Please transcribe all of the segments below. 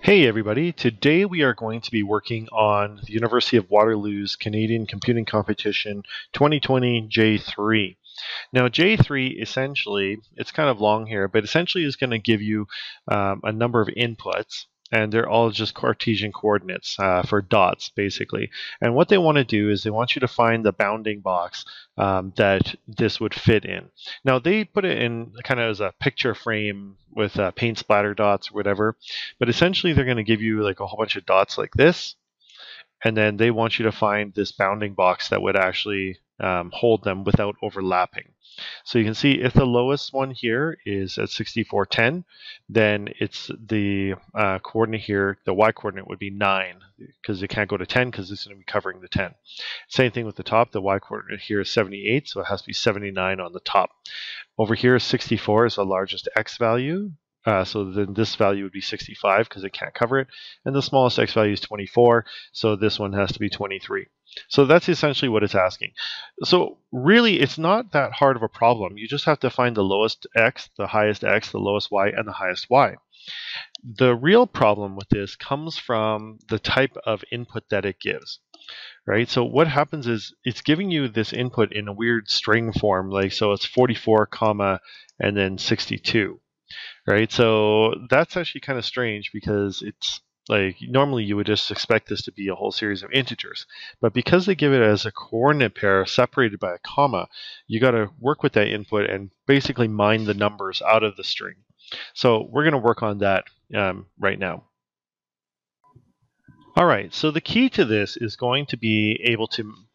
Hey everybody, today we are going to be working on the University of Waterloo's Canadian Computing Competition 2020 J3. Now J3 essentially, it's kind of long here, but essentially is going to give you a number of inputs, and they're all just Cartesian coordinates for dots basically. And what they want to do is they want you to find the bounding box that this would fit in. Now they put it in kind of as a picture frame with paint splatter dots or whatever, but essentially they're going to give you like a whole bunch of dots like this, and then they want you to find this bounding box that would actually hold them without overlapping. So you can see if the lowest one here is at 6410, then it's the coordinate here, the y coordinate would be 9, because it can't go to 10 because it's going to be covering the 10. Same thing with the top, the y coordinate here is 78, so it has to be 79 on the top. Over here, 64 is the largest x value. So then this value would be 65 because it can't cover it. And the smallest x value is 24, so this one has to be 23. So that's essentially what it's asking. So really, it's not that hard of a problem. You just have to find the lowest x, the highest x, the lowest y, and the highest y. The real problem with this comes from the type of input that it gives. Right, so what happens is it's giving you this input in a weird string form, like so it's 44 comma and then 62. Right, so that's actually kind of strange because it's like normally you would just expect this to be a whole series of integers, but because they give it as a coordinate pair separated by a comma, you got to work with that input and basically mine the numbers out of the string. So we're going to work on that right now. All right, so the key to this is going to be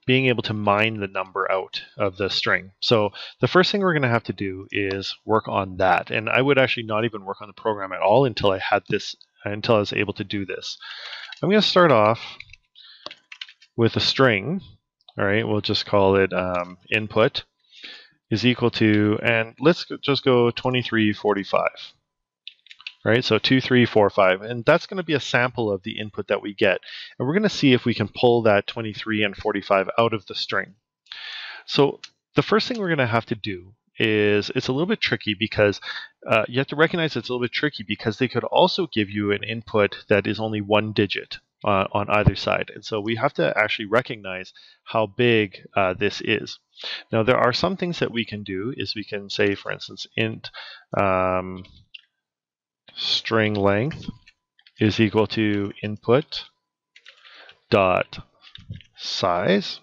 being able to mine the number out of the string. So the first thing we're going to have to do is work on that. And I would actually not even work on the program at all until I was able to do this. I'm going to start off with a string. All right, we'll just call it input is equal to, and let's just go 2345. Right, so 2, 3, 4, 5, and that's going to be a sample of the input that we get. And we're going to see if we can pull that 23 and 45 out of the string. So the first thing we're going to have to do is, it's a little bit tricky because you have to recognize it's a little bit tricky because they could also give you an input that is only one digit on either side. And so we have to actually recognize how big this is. Now there are some things that we can do is we can say, for instance, int string length is equal to input dot size,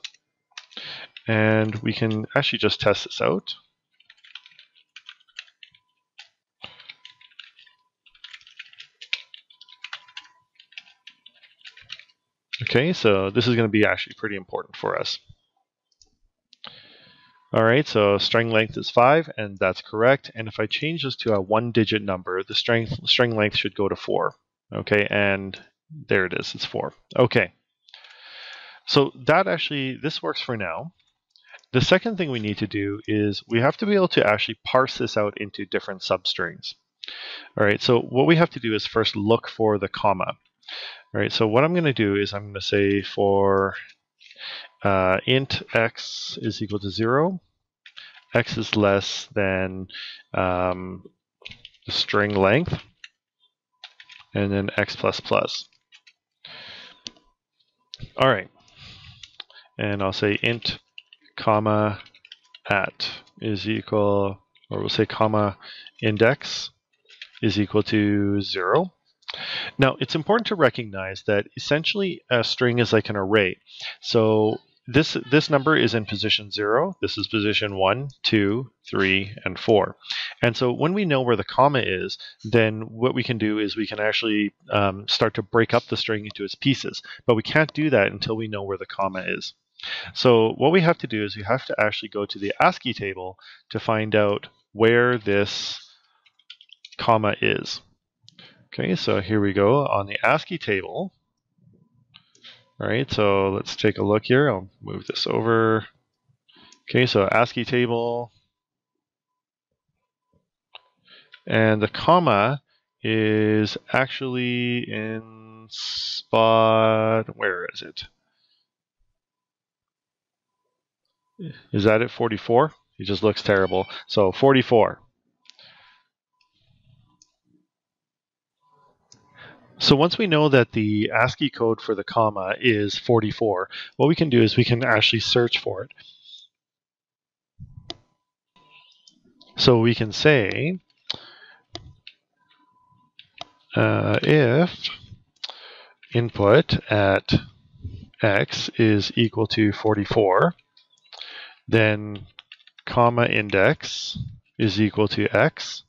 and we can actually just test this out. Okay, so this is going to be actually pretty important for us. All right, so string length is 5, and that's correct. And if I change this to a one-digit number, the string length should go to 4. Okay, and there it is, it's 4. Okay, so this works for now. The second thing we need to do is we have to be able to actually parse this out into different substrings. All right, so what we have to do is first look for the comma. All right, so what I'm going to do is I'm going to say for int x is equal to 0, x is less than the string length, and then x plus plus. All right, and I'll say int comma at is equal, or we'll say comma index is equal to 0. Now it's important to recognize that essentially a string is like an array. So this number is in position 0, this is position 1, 2, 3, and 4. And so when we know where the comma is, then what we can do is we can actually start to break up the string into its pieces. But we can't do that until we know where the comma is. So what we have to do is we have to actually go to the ASCII table to find out where this comma is. Okay, so here we go on the ASCII table. All right, so let's take a look here. I'll move this over. Okay, so ASCII table. And the comma is actually in spot, where is it? Is that at 44? It just looks terrible. So 44. So once we know that the ASCII code for the comma is 44, what we can do is we can actually search for it. So we can say if input at x is equal to 44, then comma index is equal to x,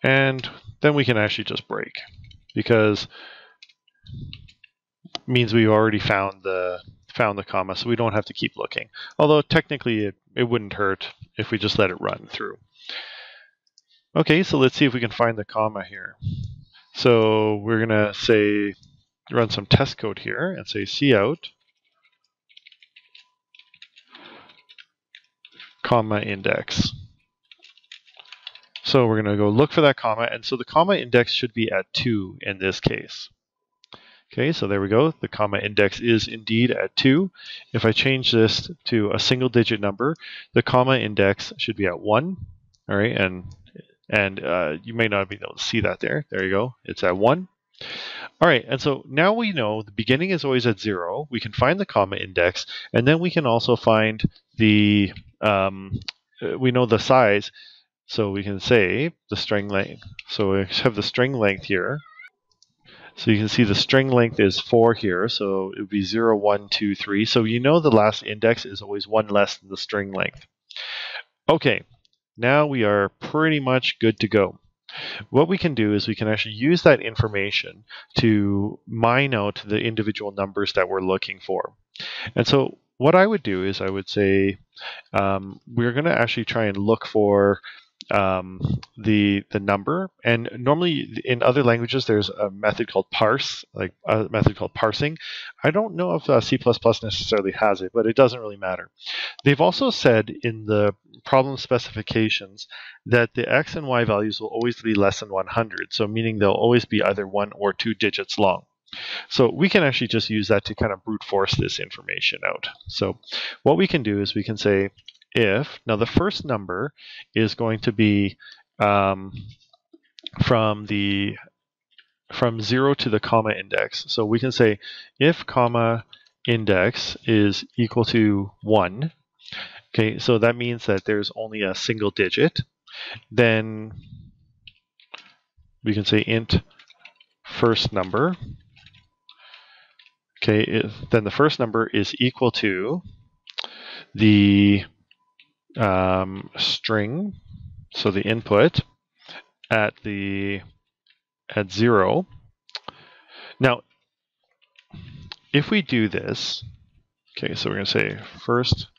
and then we can actually just break, because it means we've already found the comma, so we don't have to keep looking. Although technically it wouldn't hurt if we just let it run through. Okay, so let's see if we can find the comma here. So we're gonna say, run some test code here and say cout comma index. So we're going to go look for that comma, and so the comma index should be at 2 in this case. Okay, so there we go. The comma index is indeed at 2. If I change this to a single digit number, the comma index should be at 1. All right, and you may not be able to see that there. There you go. It's at 1. All right, and so now we know the beginning is always at 0. We can find the comma index, and then we can also find the we know the size, so we can say the string length. So we have the string length here. So you can see the string length is 4 here, so it would be 0, 1, 2, 3. So you know the last index is always 1 less than the string length. Okay, now we are pretty much good to go. What we can do is we can actually use that information to mine out the individual numbers that we're looking for. And so what I would do is I would say we're going to actually try and look for the number, and normally in other languages there's a method called parse, like a method called parsing. I don't know if C++ necessarily has it, but it doesn't really matter. They've also said in the problem specifications that the x and y values will always be less than 100, so meaning they'll always be either 1 or 2 digits long. So we can actually just use that to kind of brute force this information out. So what we can do is we can say if, now the first number is going to be from 0 to the comma index. So we can say if comma index is equal to 1, okay, so that means that there's only a single digit. Then we can say int first number. Okay, then the first number is equal to the string, so the input at 0. Now, if we do this, okay, so we're going to say first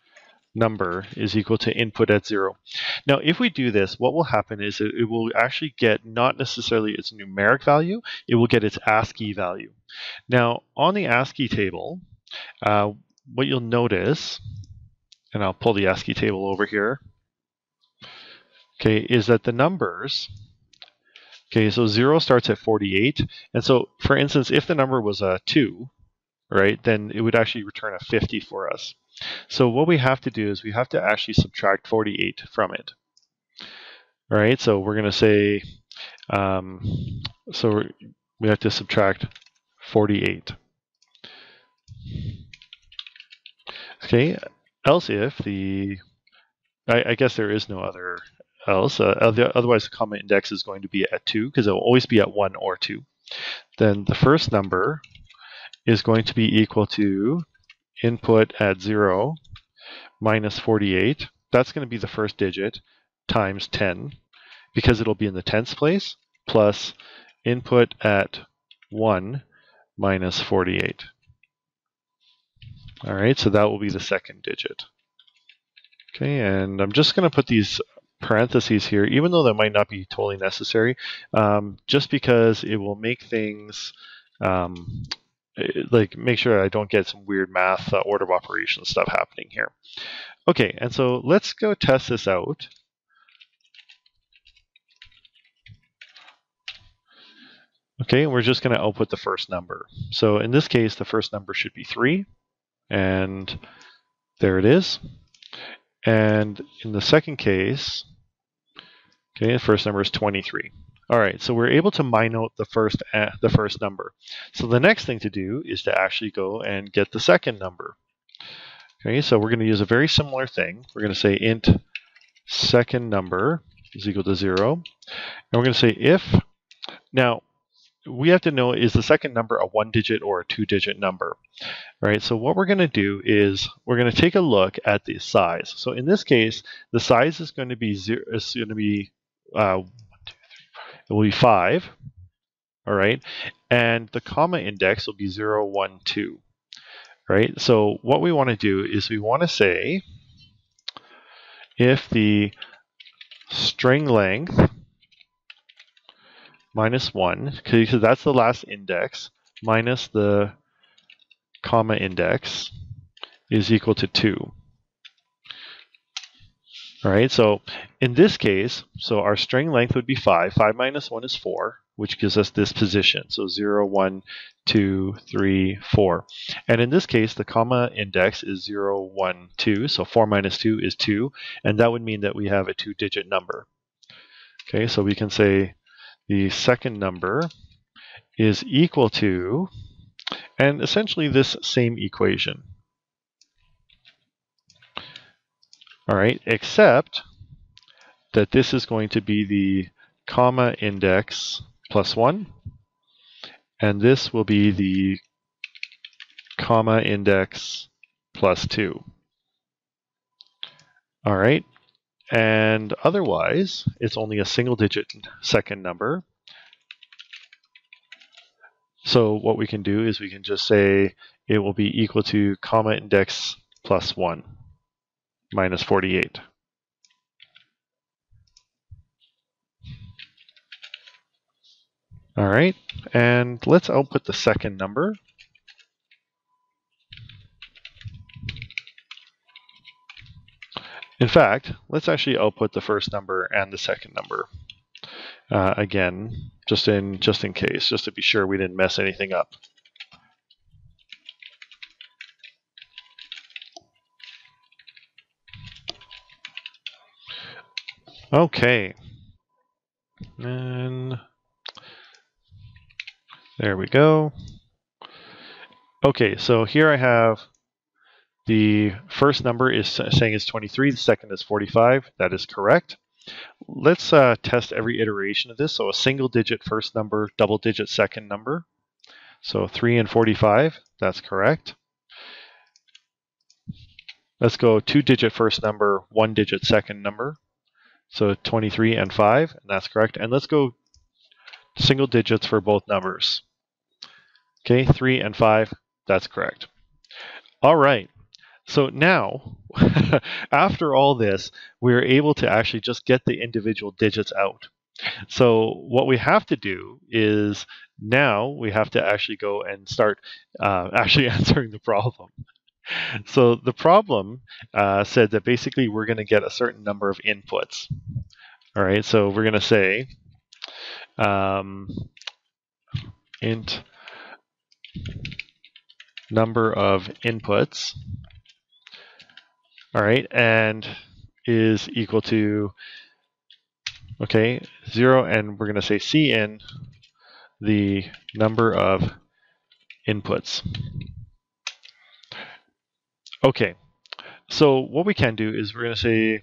number is equal to input at 0. Now, if we do this, what will happen is it will actually get not necessarily its numeric value, it will get its ASCII value. Now, on the ASCII table, what you'll notice, and I'll pull the ASCII table over here, okay, is that the numbers, okay, so 0 starts at 48, and so, for instance, if the number was a 2, right, then it would actually return a 50 for us. So what we have to do is we have to actually subtract 48 from it. All right, so we're going to say, so we have to subtract 48. Okay, else if I guess there is no other else, otherwise the comma index is going to be at 2, because it will always be at 1 or 2. Then the first number is going to be equal to input at 0 minus 48. That's going to be the first digit times 10, because it'll be in the tens place, plus input at 1 minus 48. All right, so that will be the second digit. Okay, and I'm just going to put these parentheses here, even though that might not be totally necessary, just because it will make things like make sure I don't get some weird math order of operations stuff happening here. Okay, and so let's go test this out. Okay, we're just going to output the first number. So in this case, the first number should be 3, and there it is. And in the second case, okay, the first number is 23. All right, so we're able to mine out the first number. So the next thing to do is to actually go and get the second number. Okay, so we're going to use a very similar thing. We're going to say int second number is equal to 0. And we're going to say if, now we have to know, is the second number a 1-digit or a 2-digit number? Right, so what we're going to do is we're going to take a look at the size. So in this case, the size is going to be it will be 5, all right, and the comma index will be 0, 1, 2, right? So what we want to do is we want to say if the string length minus 1, because that's the last index, minus the comma index is equal to 2. All right, so in this case, so our string length would be 5. 5 minus 1 is 4, which gives us this position. So 0, 1, 2, 3, 4. And in this case, the comma index is 0, 1, 2. So 4 minus 2 is 2. And that would mean that we have a 2-digit number. Okay, so we can say the second number is equal to, and essentially this same equation. All right, except that this is going to be the comma index plus 1, and this will be the comma index plus 2. All right, and otherwise, it's only a single-digit second number. So what we can do is we can just say it will be equal to comma index plus 1 minus 48. All right, and let's output the second number. In fact, let's actually output the first number and the second number. Again, just in case, just to be sure we didn't mess anything up. Okay, and there we go. Okay, so here I have the first number is saying is 23, the second is 45. That is correct. Let's test every iteration of this. So a single-digit first number, double-digit second number. So 3 and 45, that's correct. Let's go 2-digit first number, 1-digit second number. So 23 and 5, and that's correct. And let's go single digits for both numbers. Okay, 3 and 5, that's correct. All right, so now, after all this, we're able to actually just get the individual digits out. So what we have to do is now we have to actually go and start actually answering the problem. So the problem said that basically we're going to get a certain number of inputs. All right, so we're going to say int number of inputs, all right, and is equal to, okay, 0, and we're going to say cin the number of inputs. Okay, so what we can do is we're going to say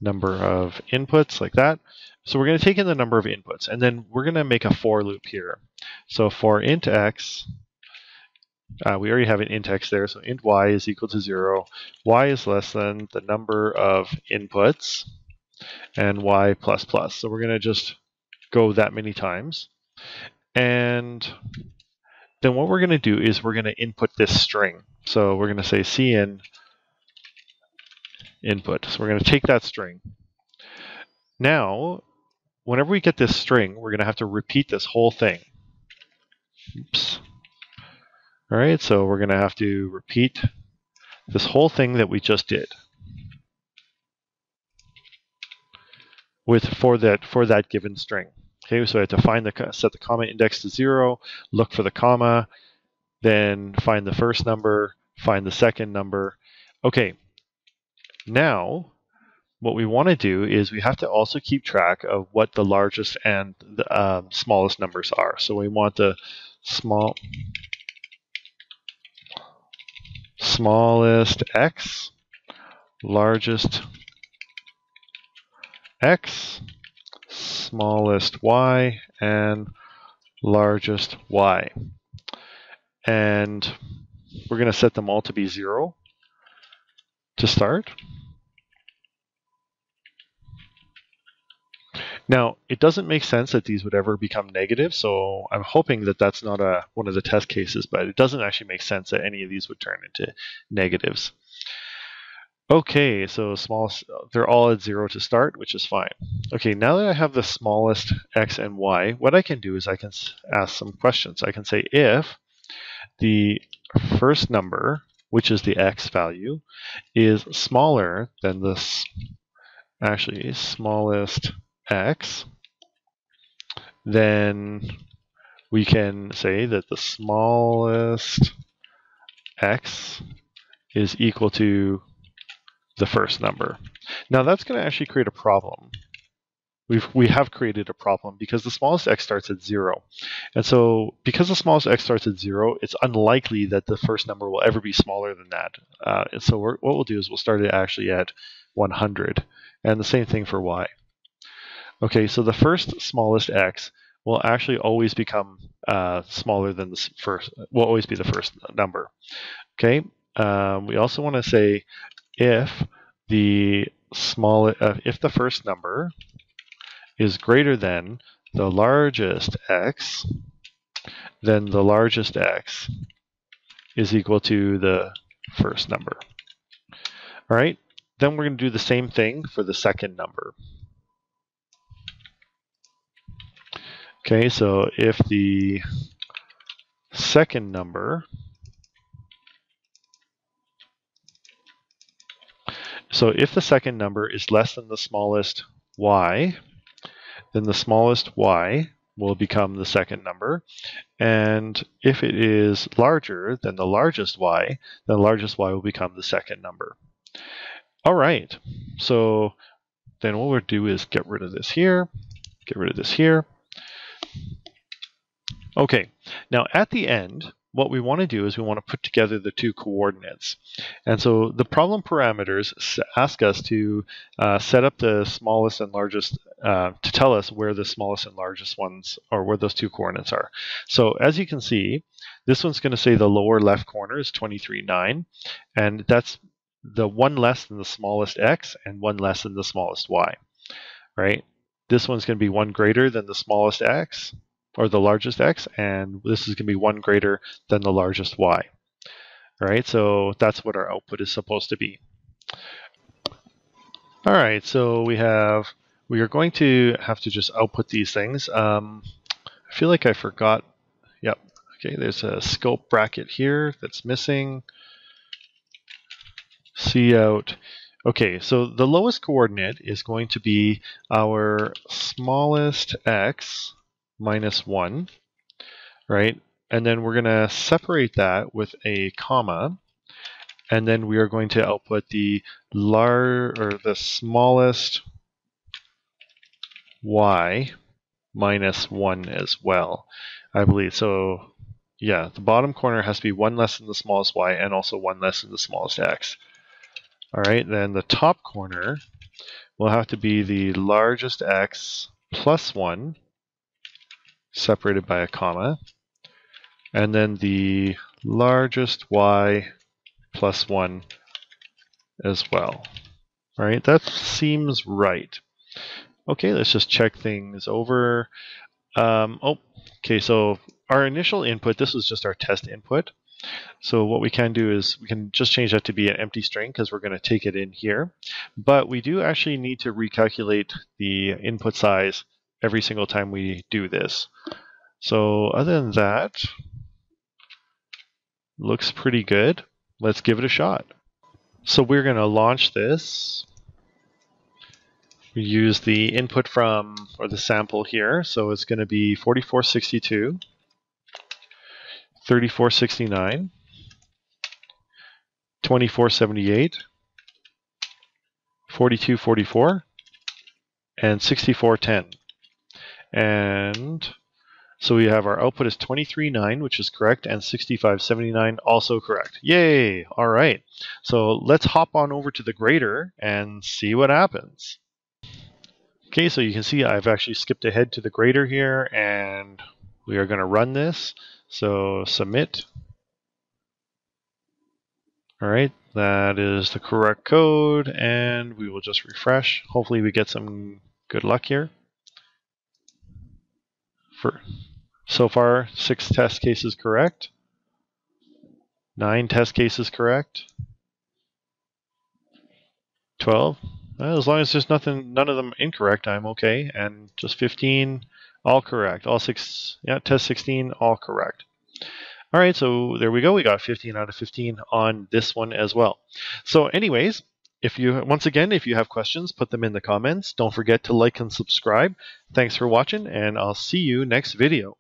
number of inputs, like that. So we're going to take in the number of inputs, and then we're going to make a for loop here. So for int x, we already have an int x there, so int y is equal to 0. Y is less than the number of inputs, and y plus plus. So we're going to just go that many times. And then what we're going to do is we're going to input this string. So we're going to say cin input. So we're going to take that string. Now, whenever we get this string, we're going to have to repeat this whole thing. Oops. All right, so we're going to have to repeat this whole thing that we just did for that given string. Okay, so I have to set the comma index to 0, look for the comma, then find the first number, find the second number. Okay, now what we want to do is we have to also keep track of what the largest and the smallest numbers are. So we want the smallest x, largest x, smallest y, and largest y. And we're going to set them all to be 0 to start. Now, it doesn't make sense that these would ever become negative, so I'm hoping that that's not one of the test cases, but it doesn't actually make sense that any of these would turn into negatives. Okay, so they're all at 0 to start, which is fine. Okay, now that I have the smallest x and y, what I can do is I can ask some questions. I can say if the first number, which is the x value, is smaller than this, actually smallest x, then we can say that the smallest x is equal to the first number. Now that's going to actually create a problem. We have created a problem because the smallest x starts at 0. And so because the smallest x starts at 0, it's unlikely that the first number will ever be smaller than that. And so what we'll do is we'll start it actually at 100. And the same thing for y. Okay, so the first smallest x will actually always become smaller than the first, will always be the first number. Okay, we also want to say if the first number is greater than the largest x, then the largest x is equal to the first number. All right, then we're going to do the same thing for the second number. Okay, so if the second number, is less than the smallest y, then the smallest y will become the second number. And if it is larger than the largest y, then the largest y will become the second number. All right, so then what we'll do is get rid of this here, get rid of this here. Okay, now at the end, what we want to do is we want to put together the two coordinates. And so the problem parameters ask us to set up the smallest and largest, to tell us where the smallest and largest ones, or where those two coordinates are. So as you can see, this one's going to say the lower left corner is 23.9, and that's the one less than the smallest x and one less than the smallest y, right? This one's going to be one greater than the smallest x, or the largest x, and this is going to be one greater than the largest y. All right, so that's what our output is supposed to be. All right, so we are going to have to just output these things. I feel like I forgot. Yep. Okay, there's a scope bracket here that's missing. Cout. Okay, so the lowest coordinate is going to be our smallest x minus 1, right? And then we're going to separate that with a comma, and then we are going to output the smallest y minus 1 as well, I believe. So yeah, the bottom corner has to be one less than the smallest y and also one less than the smallest x. All right, then the top corner will have to be the largest x plus 1 separated by a comma, and then the largest y plus 1 as well. All right, that seems right. Okay, let's just check things over. Okay, so our initial input, this was just our test input. So what we can do is we can just change that to be an empty string because we're going to take it in here. But we do actually need to recalculate the input size every single time we do this. So other than that, looks pretty good. Let's give it a shot. So we're going to launch this. We use the input from, or the sample here. So it's going to be 4462, 3469, 2478, 4244, and 6410. And so we have our output is 23.9, which is correct, and 65.79 also correct. Yay! All right. So let's hop on over to the grader and see what happens. Okay, so you can see I've actually skipped ahead to the grader here, and we are going to run this. So submit. All right, that is the correct code, and we will just refresh. Hopefully we get some good luck here. So far, 6 test cases correct, 9 test cases correct, 12. Well, as long as there's none of them incorrect, I'm okay. And just 15, all correct. All 6, yeah, test 16, all correct. All right, so there we go. We got 15 out of 15 on this one as well. So anyways, once again, if you have questions, put them in the comments. Don't forget to like and subscribe. Thanks for watching, and I'll see you next video.